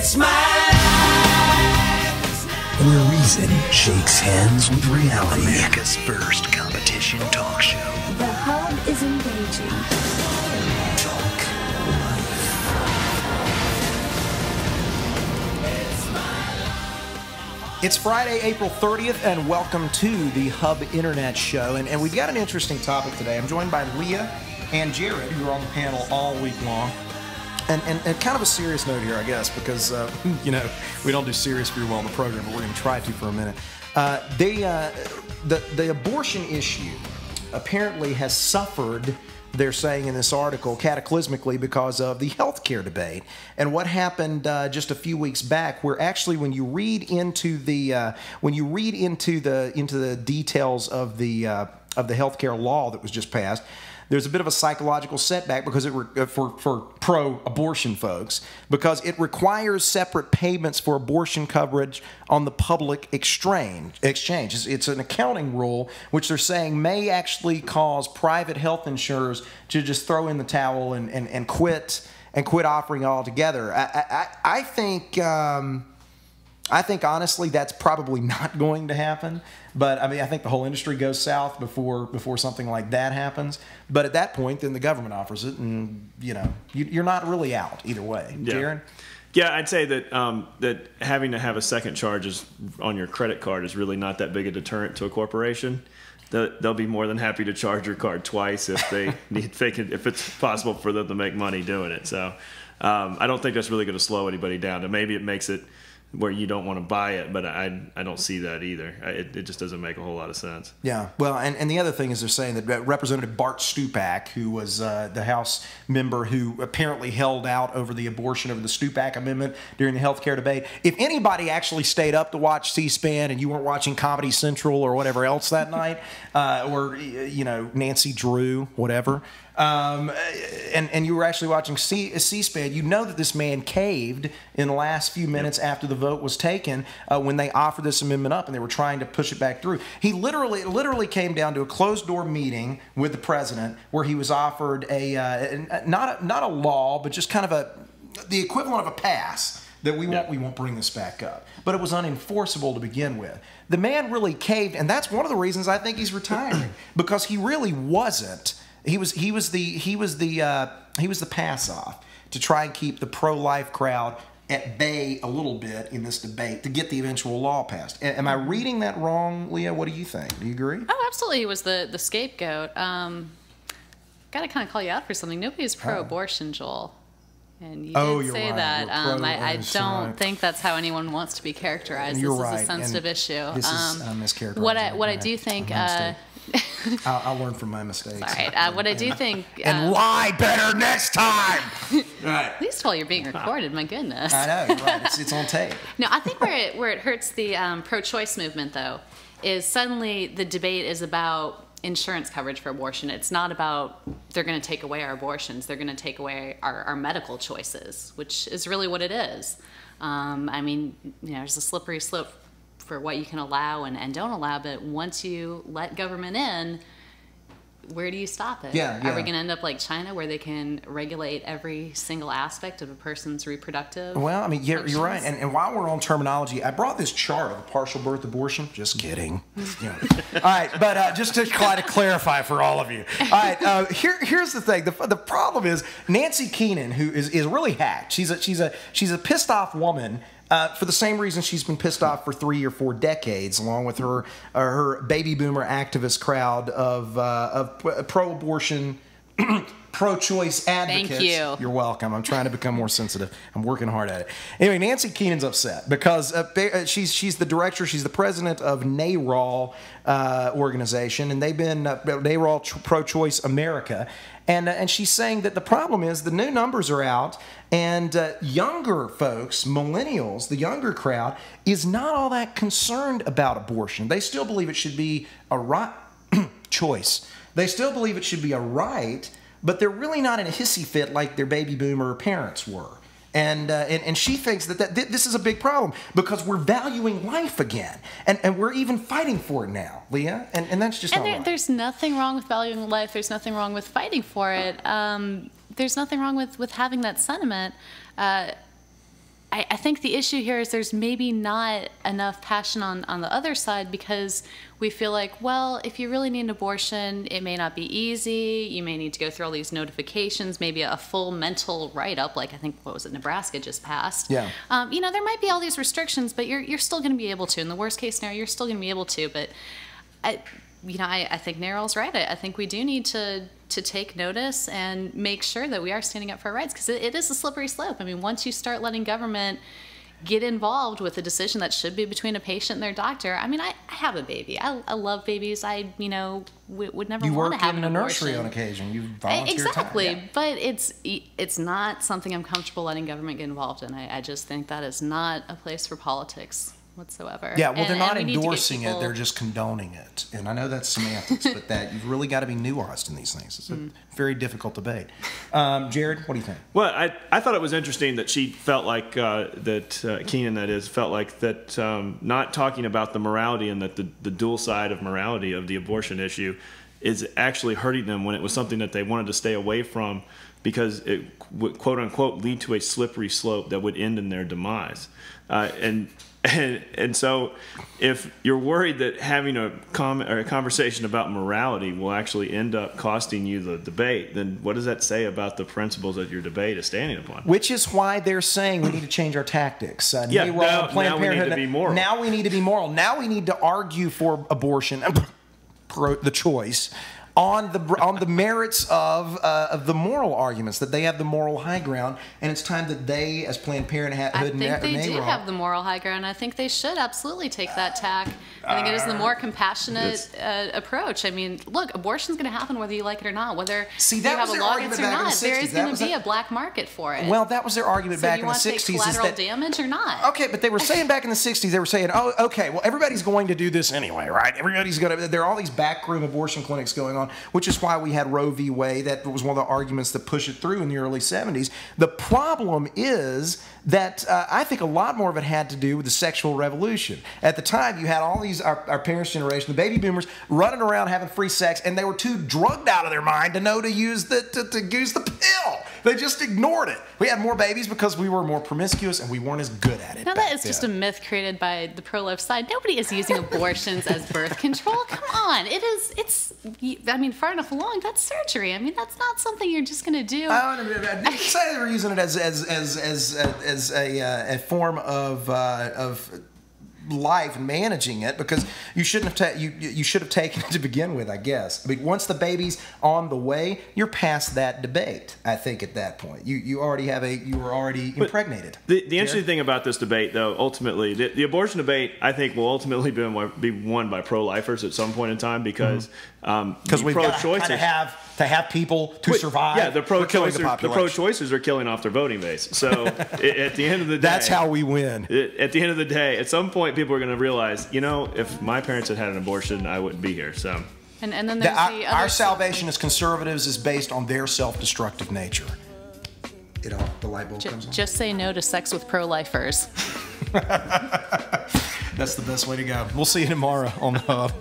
It's my life. Where reason shakes hands with reality. America's first competition talk show. The hub is engaging. Talk life. It's Friday, April 30th, and welcome to the Hub Internet Show. And we've got an interesting topic today. I'm joined by Leah and Jared, who are on the panel all week long. And kind of a serious note here, I guess, because, we don't do serious very well in the program, but we're going to try to for a minute. The abortion issue apparently has suffered, they're saying in this article, cataclysmically because of the healthcare debate. And what happened just a few weeks back, where actually when you read into the details of the healthcare law that was just passed, there's a bit of a psychological setback because for pro-abortion folks, because it requires separate payments for abortion coverage on the public exchange. It's an accounting rule which they're saying may actually cause private health insurers to just throw in the towel and quit offering altogether. I think honestly that's probably not going to happen. But I mean, I think the whole industry goes south before something like that happens. But at that point, then the government offers it, and you're not really out either way. Yeah. Jaron? Yeah, I'd say that that having to have a second charge on your credit card is really not that big a deterrent to a corporation. They'll be more than happy to charge your card twice if they if it's possible for them to make money doing it. So I don't think that's really going to slow anybody down. And maybe it makes it where you don't want to buy it, but I don't see that either. It just doesn't make a whole lot of sense. Yeah, well, and the other thing is they're saying that Representative Bart Stupak, who was the House member who apparently held out over the abortion of the Stupak Amendment during the healthcare debate, if anybody actually stayed up to watch C-SPAN and you weren't watching Comedy Central or whatever else that night, or Nancy Drew, whatever, and you were actually watching C-SPAN, you know that this man caved in the last few minutes after the vote was taken when they offered this amendment up and they were trying to push it back through. He literally came down to a closed-door meeting with the president where he was offered not a law, but just kind of the equivalent of a pass that we won't bring this back up. But it was unenforceable to begin with. The man really caved, and that's one of the reasons I think he's retiring, because he really wasn't. He was the pass off to try and keep the pro-life crowd at bay a little bit in this debate to get the eventual law passed. Am I reading that wrong, Leah? What do you think? Do you agree? Oh, absolutely. He was the scapegoat. Got to kind of call you out for something. Nobody's pro-abortion, Joel. And you did say right. that. I don't think that's how anyone wants to be characterized. You're this right. is a sensitive issue. This is mischaracterized. What I do think... I'll learn from my mistakes. All right. What I do think... and lie better next time! Right. At least while you're being recorded, my goodness. I know, you're right. It's on tape. No, I think where it hurts the pro-choice movement, though, is suddenly the debate is about insurance coverage for abortion. It's not about they're going to take away our abortions. They're going to take away our medical choices, which is really what it is. There's a slippery slope for what you can allow and don't allow, but once you let government in, where do you stop it? Yeah. Are we going to end up like China, where they can regulate every single aspect of a person's reproductive Well, I mean, you're functions? right. And while we're on terminology, I brought this chart of a partial birth abortion. Just kidding. All right, but just to try to clarify for all of you. All right, here's the thing. The problem is Nancy Keenan, who is really hacked. She's a pissed off woman. For the same reason she's been pissed off for 3 or 4 decades, along with her baby boomer activist crowd of pro-abortion, pro-choice advocates. Thank you. You're welcome. I'm trying to become more sensitive. I'm working hard at it. Anyway, Nancy Keenan's upset because she's the director, she's the president of NARAL organization, and they've been NARAL Pro-Choice America. And she's saying that the problem is the new numbers are out, and younger folks, millennials, the younger crowd, is not all that concerned about abortion. They still believe it should be a right choice. They still believe it should be a right, but they're really not in a hissy fit like their baby boomer parents were. And she thinks that this is a big problem because we're valuing life again, and we're even fighting for it now, Leah, and that's just not right. There's nothing wrong with valuing life. There's nothing wrong with fighting for it. There's nothing wrong with having that sentiment. I think the issue here is there's maybe not enough passion on the other side, because we feel like, well, if you really need an abortion, it may not be easy. You may need to go through all these notifications, maybe a full mental write-up, like I think, what was it, Nebraska just passed. Yeah. There might be all these restrictions, but you're still going to be able to. In the worst case scenario, you're still going to be able to. But I think Narrow's right. I think we do need to take notice and make sure that we are standing up for our rights, because it is a slippery slope. I mean, once you start letting government get involved with a decision that should be between a patient and their doctor. I mean, I have a baby. I love babies. I would never want to have an abortion. You work in a nursery on occasion. You volunteer exactly, time. Yeah. But it's not something I'm comfortable letting government get involved in. I just think that is not a place for politics whatsoever. Yeah, well, they're not we need to get endorsing it; people- they're just condoning it. And I know that's semantics, but that you've really got to be nuanced in these things. It's a very difficult debate. Jared, what do you think? Well, I thought it was interesting that she felt like Keenan, felt like that not talking about the morality and that the dual side of morality of the abortion issue is actually hurting them, when it was something that they wanted to stay away from because it would, quote unquote, lead to a slippery slope that would end in their demise. And so, if you're worried that having a conversation about morality will actually end up costing you the debate, then what does that say about the principles that your debate is standing upon? Which is why they're saying we need to change our tactics. Now we need to be moral. Now we need to be moral. Now we need to argue for abortion, the choice, on the merits of the moral arguments, that they have the moral high ground, and it's time that they, as Planned Parenthood, I think they do have the moral high ground. I think they should absolutely take that tack. I think it is the more compassionate approach. I mean, look, abortion's going to happen whether you like it or not, whether you have a law against it or not. There is going to be a black market for it. Well, that was their argument back in the 60s. So you want to take collateral damage or not? Okay, but they were saying back in the 60s, they were saying, oh, okay, well, everybody's going to do this anyway, right? Everybody's going to. There are all these backroom abortion clinics going on, which is why we had Roe v. Wade. That was one of the arguments that pushed it through in the early 70s. The problem is that I think a lot more of it had to do with the sexual revolution. At the time, you had all these, our parents' generation, the baby boomers, running around having free sex, and they were too drugged out of their mind to know to use the pill. They just ignored it. We had more babies because we were more promiscuous and we weren't as good at it. Now, that is just a myth created by the pro-life side. Nobody is using abortions as birth control. Come on. I mean, far enough along, that's surgery. I mean, that's not something you're just going to do. I didn't say they were using it as a form of life and managing it, because you shouldn't have you should have taken it to begin with, I guess. I mean, once the baby's on the way, you're past that debate. I think at that point you were already impregnated. The interesting thing about this debate, though, ultimately, the abortion debate, I think, will ultimately be won by pro-lifers at some point in time, because we've got to have people to survive. Yeah, the pro-choicers are killing off their voting base. So at the end of the day, that's how we win. At the end of the day, at some point, people are going to realize, if my parents had an abortion, I wouldn't be here. So, and then there's our salvation as conservatives is based on their self-destructive nature. The light bulb comes on. Just say no to sex with pro-lifers. That's the best way to go. We'll see you tomorrow on the Hub.